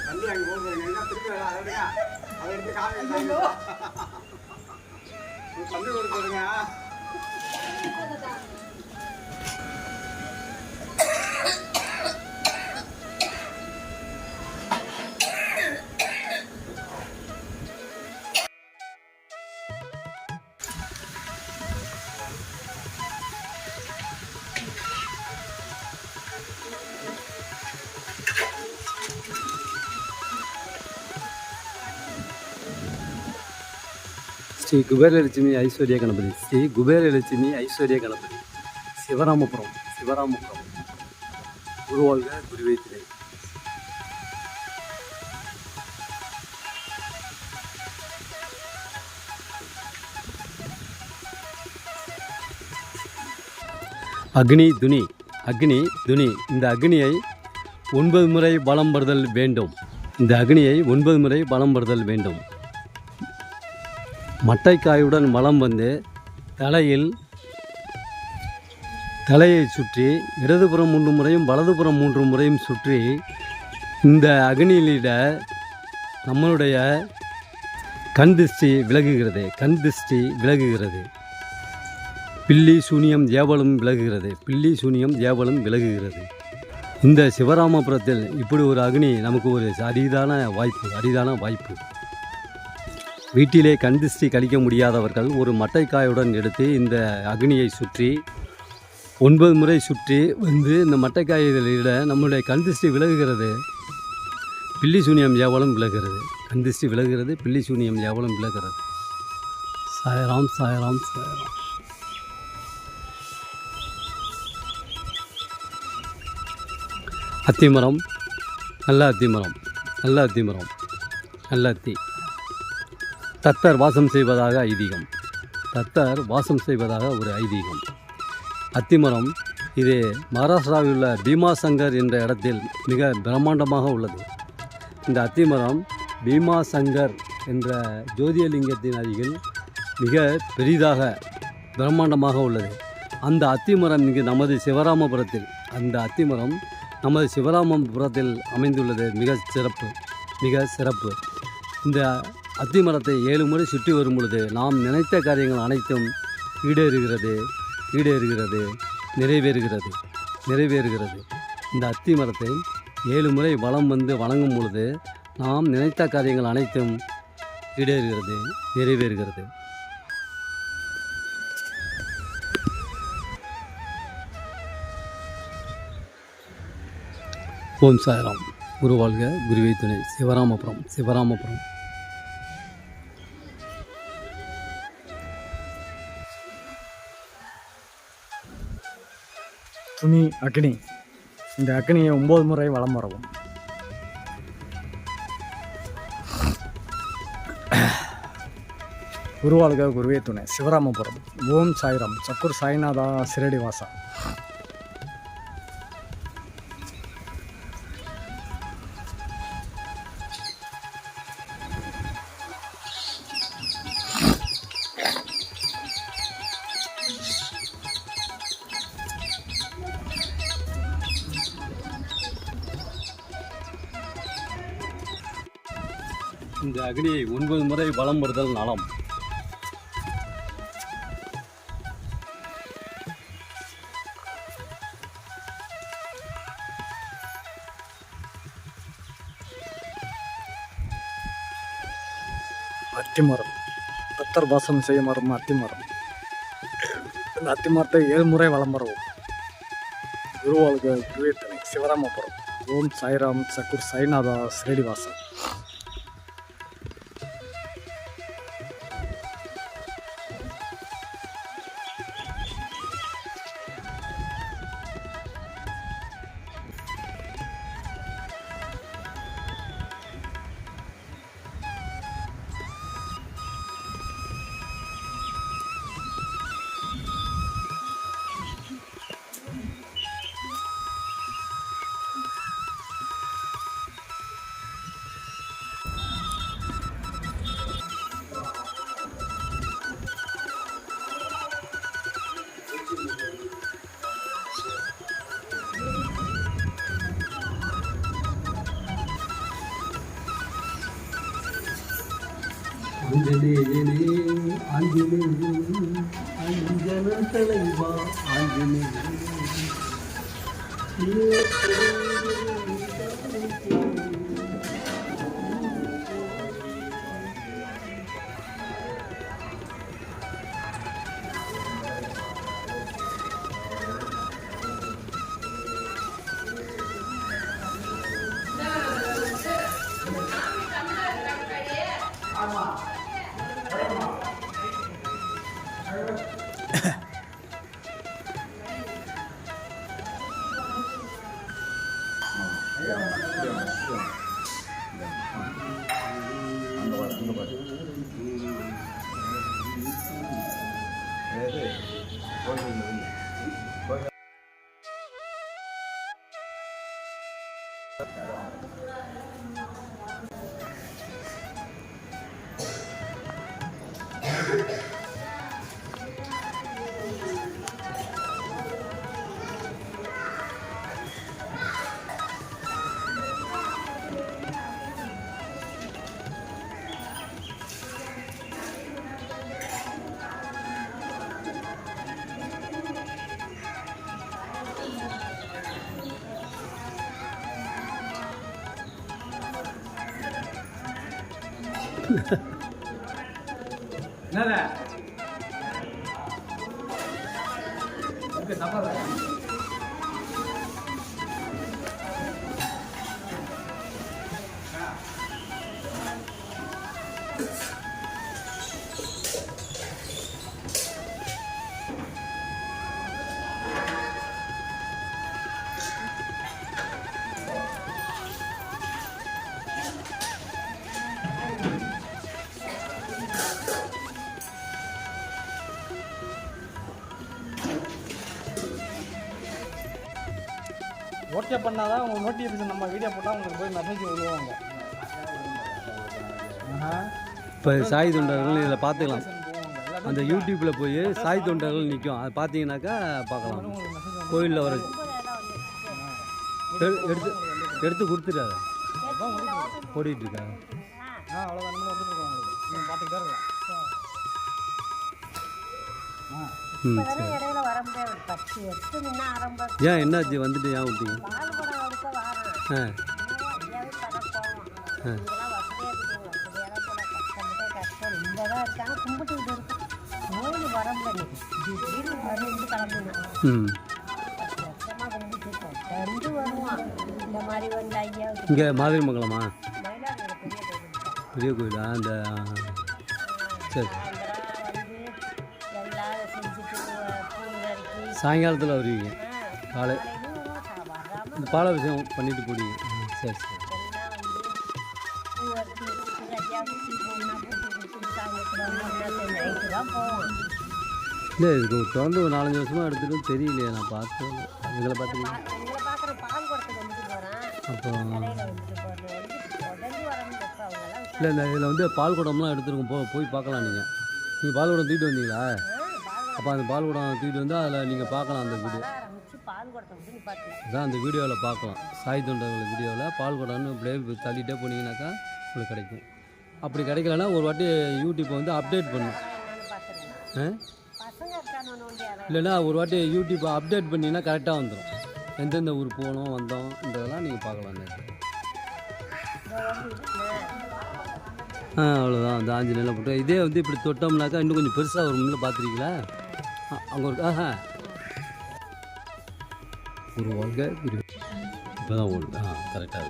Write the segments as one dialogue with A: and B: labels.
A: வண்டி அங்கே போகுது திருப்பி அதை எடுத்து காமிங்க பந்து கொடுத்துருங்க.
B: ஸ்ரீ குபேரலட்சுமி ஐஸ்வர்ய கணபதி, ஸ்ரீ குபேரலட்சுமி ஐஸ்வர்ய கணபதி, சிவராமபுரம் குருவாழ்க குருவே துணை. அக்னி துணி, அக்னி துணி. இந்த அக்னியை 9 முறை பலம் படுதல் வேண்டும். இந்த அக்னியை 9 முறை பலம் படுதல் வேண்டும். மட்டைக்காயுடன் வலம் வந்து தலையை சுற்றி இடதுபுறம் 3 முறையும் வலதுபுறம் 3 முறையும் சுற்றி இந்த அக்னியிலிட நம்மளுடைய கண் திருஷ்டி விலகுகிறது. பில்லி சூனியம் ஜேவலும் விலகுகிறது. இந்த சிவராமபுரத்தில் இப்படி ஒரு அக்னி நமக்கு ஒரு அரிதான வாய்ப்பு. வீட்டிலே கண் திருஷ்டி கழிக்க முடியாதவர்கள் ஒரு மட்டைக்காயுடன் எடுத்து இந்த அக்னியை சுற்றி 9 முறை சுற்றி வந்து இந்த மட்டைக்காயிட நம்முடைய கண் திருஷ்டி விலகுகிறது. பில்லி சூனியம் ஜேவலும் விலகுகிறது. கண் திருஷ்டி விலகுகிறது, பில்லி சூனியம் ஜேவலும் விலகுகிறது. சாயராம் சாயராம் சாயராம். அத்திமரம், நல்ல அத்திமரம், நல்ல அத்தி. தத்தர் வாசம் செய்வதாக ஒரு ஐதீகம். அத்திமரம் இது மகாராஷ்டிராவில் உள்ள பீமாசங்கர் என்ற இடத்தில் மிக பிரம்மாண்டமாக உள்ளது. இந்த அத்திமரம் பீமாசங்கர் என்ற ஜோதியலிங்கத்தின் அருகில் மிக பெரிதாக பிரம்மாண்டமாக உள்ளது. அந்த அத்திமரம் இங்கு நமது சிவராமபுரத்தில் அமைந்துள்ளது. மிக சிறப்பு. இந்த அத்திமரத்தை 7 முறை சுற்றி வரும் பொழுது நாம் நினைத்த காரியங்கள் அனைத்தும் ஈடேறுகிறது, நிறைவேறுகிறது. இந்த அத்திமரத்தை 7 முறை வலம் வந்து வணங்கும் பொழுது நாம் நினைத்த காரியங்கள் அனைத்தும் ஈடேறுகிறது, நிறைவேறுகிறது. ஓம் சாய்ராம். குருவாழ்க குருவே துணை. சிவராமபுரம்.
C: துணி அக்னி. இந்த அக்னியை 9 முறை வலம் வரவும். குருவாழ்க குருவே துணை. சிவராமபுரம். ஓம் சாய்ராம். சக்குர் சாய்நாதா சிரடி வாசா.
B: இந்த அக்னியை 9 முறை வலம் வருதல் நலம்.
C: அத்திமரம் பத்தர் வாசம் செய்ய மரம் அத்திமரம். இந்த அத்திமரத்தை 7 முறை வலம் வரவும். குருவாழ்க குருவே துணை. சிவராமபுரம். ஓம் சாய்ராம். சக்குர் சாய்நாதா ஸ்ரீனிவாசா.
B: ஆஞ்சநேயனே ஆஞ்சநேயனே அஞ்சன தலைவா ஆஞ்சநேயனே
C: என்னடா சாப்பாடு ஓகே பண்ணாதான் உங்கள் நோட்டிஃபிகேஷன் நம்ம வீடியோ போட்டால் உங்களுக்கு போய் மெசேஜ் விழுவாங்க.
B: இப்போ சாய் தொண்டர்கள் இதில் பார்த்துக்கலாம். அந்த யூடியூப்பில் போய் சாய் தொண்டர்கள் நிற்கும், அதை பார்த்தீங்கன்னாக்கா பார்க்கலாம். கோயிலில் வர எடுத்து எடுத்து கொடுத்துட்டாரு ஓடிட்டுருக்கா.
C: அவ்வளோதான் நம்மளும் வந்துட்டுருக்கோம் உங்களுக்கு. நீங்கள் பார்த்துக்கிட்டே இருக்கலாம்.
D: இடையில வர முடியாது. 10 வருஷம் முன்ன ஆரம்பம்.
B: ஏன் என்னாச்சு வந்துட்டு ஏன் விட்டீங்க?
D: பால்குடம் எடுக்க வரேன்.
B: ஆ
D: எங்கேயாவது கடை போவோம். இதெல்லாம் வசதியாக இருக்குங்க. வசதியெல்லாம் போல கஷ்டம் ரொம்ப தான் இருக்காங்க. கும்பிட்டுக்கிட்டு இருக்கு. கோயில் வர முடியாது. திடீர்னு மருந்து கிளம்பணும். வருஷமாக கும்பிட்டு இருக்கோம். ரெண்டு வருவான். இந்த மாதிரி வந்து ஐயா
B: இங்கே மாதிரிமங்கலமா
D: மயிலாடுதுறை பெரிய கோயில்.
B: பெரிய கோயிலா? அந்த சரி சாயங்காலத்தில் வருவீங்க. காலை இந்த பாலாபிஷேகம் பண்ணிட்டு போடுவீங்க. சரி சரி. இல்லை இதுக்கு தொடர்ந்து ஒரு 4-5 வருஷமாக எடுத்துகிட்டு தெரியலையே. நான் பார்த்தேன் எங்களை பார்த்துருக்கீங்க. அப்புறம் இல்லை இந்த இதில் வந்து பால் குடம்லாம் எடுத்துருக்கோம். போய் பார்க்கலாம். நீங்கள் பால் குடம் தூக்கிட்டு வந்தீங்களா? அப்போ அந்த பால் குடம் தூக்கிட்டு வந்து அதில் நீங்கள் பார்க்கலாம். அந்த வீடியோ அதான் அந்த வீடியோவில் பார்க்கலாம். சாய் தொண்டர்கள் வீடியோவில் பால் குடம்னு அப்படியே தள்ளிட்டே போனீங்கன்னாக்கா உங்களுக்கு கிடைக்கும். அப்படி கிடைக்கலன்னா ஒரு வாட்டி யூடியூப்பை வந்து அப்டேட் பண்ணும். இல்லைன்னா ஒரு வாட்டி யூடியூப்பை அப்டேட் பண்ணிங்கன்னா கரெக்டாக வந்துடும். எந்தெந்த ஊர் போனோம் வந்தோம்ன்றதெல்லாம் நீங்கள் பார்க்கலாம். அவ்வளோதான். அந்த ஆஞ்சநேயர் போட்டு இதே வந்து இப்படி தொட்டோம்னாக்கா இன்னும் கொஞ்சம் பெருசாக ஒரு முன்னில் பார்த்துருக்கீங்களா? அங்கே ஒரு ஒரு வாழ்க்கை இப்போ தான் ஓடுது. கரெக்டாக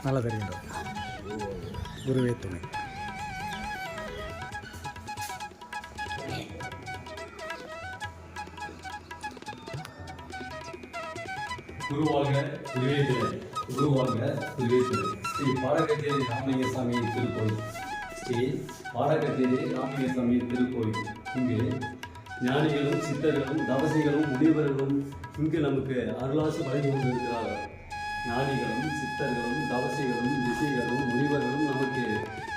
C: நல்லா தெரியும். குருவே துணை.
B: குருவாக குருவேதுரை குருவாக குருவேதுரை ஸ்ரீ பாடகத்தேரி ராமலிங்க சாமி திருக்கோயில். ஸ்ரீ பாடகத்தேரி ராமலிங்க சாமி திருக்கோயில். இங்கு ஞானிகளும் சித்தர்களும் தவசிகளும் முனிவர்களும் இங்கு நமக்கு அருளாசி வழங்கி கொண்டிருக்கிறார்கள். ஞானிகளும் சித்தர்களும் தவசிகளும் ரிஷிகளும் முனிவர்களும் நமக்கு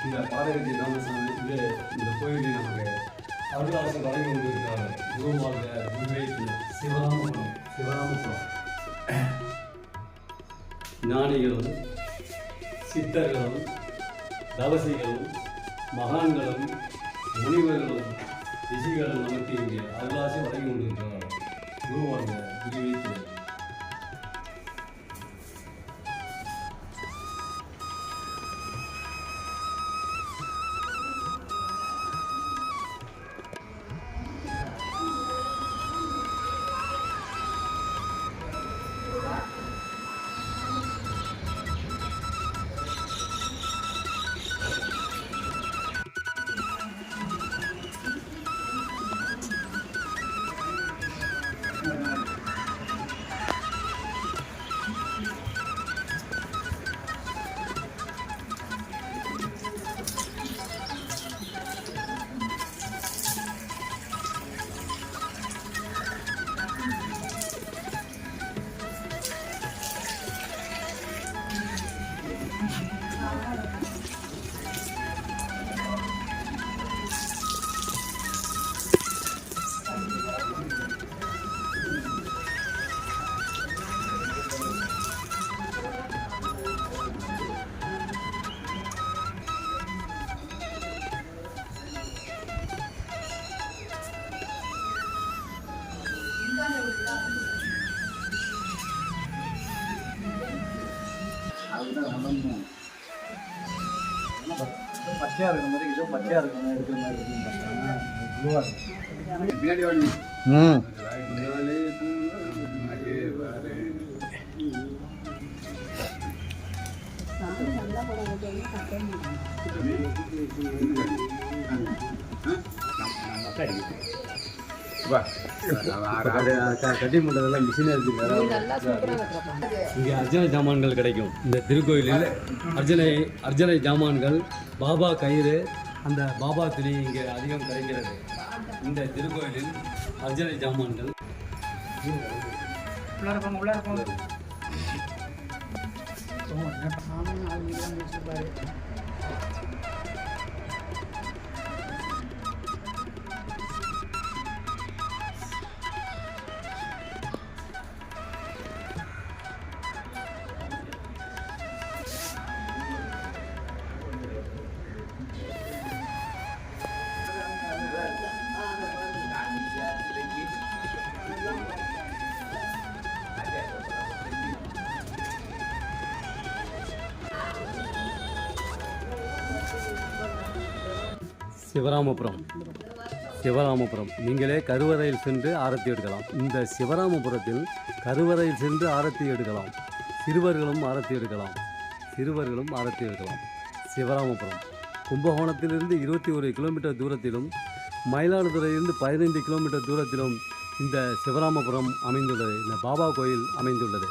B: இந்த பாடகத்தேரி ராமசாமி இந்த கோயிலில் நமக்கு அருளாசி வழங்கி கொண்டிருக்கிறார்கள். குருவாக குருவேதுரை சிவராமபுரம் சிவராமபுரம். ஞானிகளும் சித்தர்களும் தவசிகளும் மகான்களும் முனிவர்களும் ரிஷிகளும் நமக்கு இங்கே அருளாசி வழங்கி கொண்டிருக்கிறார்கள். குருவாங்க குருவீத்து
C: பச்சையாக இருக்கிற மாதிரி இதோ பச்சையாக இருக்கிற மாதிரி இருக்கிற மாதிரி இருக்குன்னு பார்த்தா
A: பின்னாடி வாடி. வா.
B: கட்டி பண்ணுறதெல்லாம் மிஷினாக இருக்குது. இங்கே அர்ச்சனை ஜாமான்கள் கிடைக்கும். இந்த திருக்கோயிலில் அர்ச்சனை ஜாமான்கள், பாபா கயிறு, அந்த பாபா துணி இங்கே அதிகம் கிடைக்கிறது. இந்த திருக்கோயிலில் அர்ச்சனை ஜாமான்கள் சிவராமபுரம் நீங்களே கருவறையில் சென்று ஆரத்தி எடுக்கலாம். இந்த சிவராமபுரத்தில் கருவறையில் சென்று ஆரத்தி எடுக்கலாம். சிறுவர்களும் ஆரத்தி எடுக்கலாம். சிவராமபுரம் கும்பகோணத்திலிருந்து 21 கிலோமீட்டர் தூரத்திலும், மயிலாடுதுறையிலிருந்து 15 கிலோமீட்டர் தூரத்திலும் இந்த சிவராமபுரம் அமைந்துள்ளது. இந்த பாபா கோயில் அமைந்துள்ளது.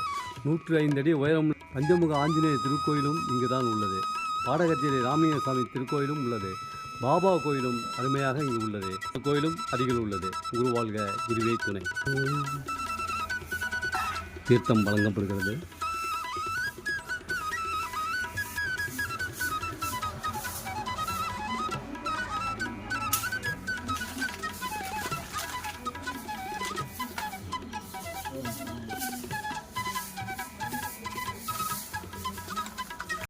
B: 105 அடி உயரம். பஞ்சமுக ஆஞ்சநேயர் திருக்கோயிலும் இங்கு தான் உள்ளது. பாடகச்சேரி ராமலிங்கசாமி திருக்கோயிலும் உள்ளது. பாபா கோயிலும் அருமையாக இங்கு உள்ளது. கோயிலும் அருகில் உள்ளது. குருவாழ்க குருவே துணை. தீர்த்தம் வழங்கப்படுகிறது.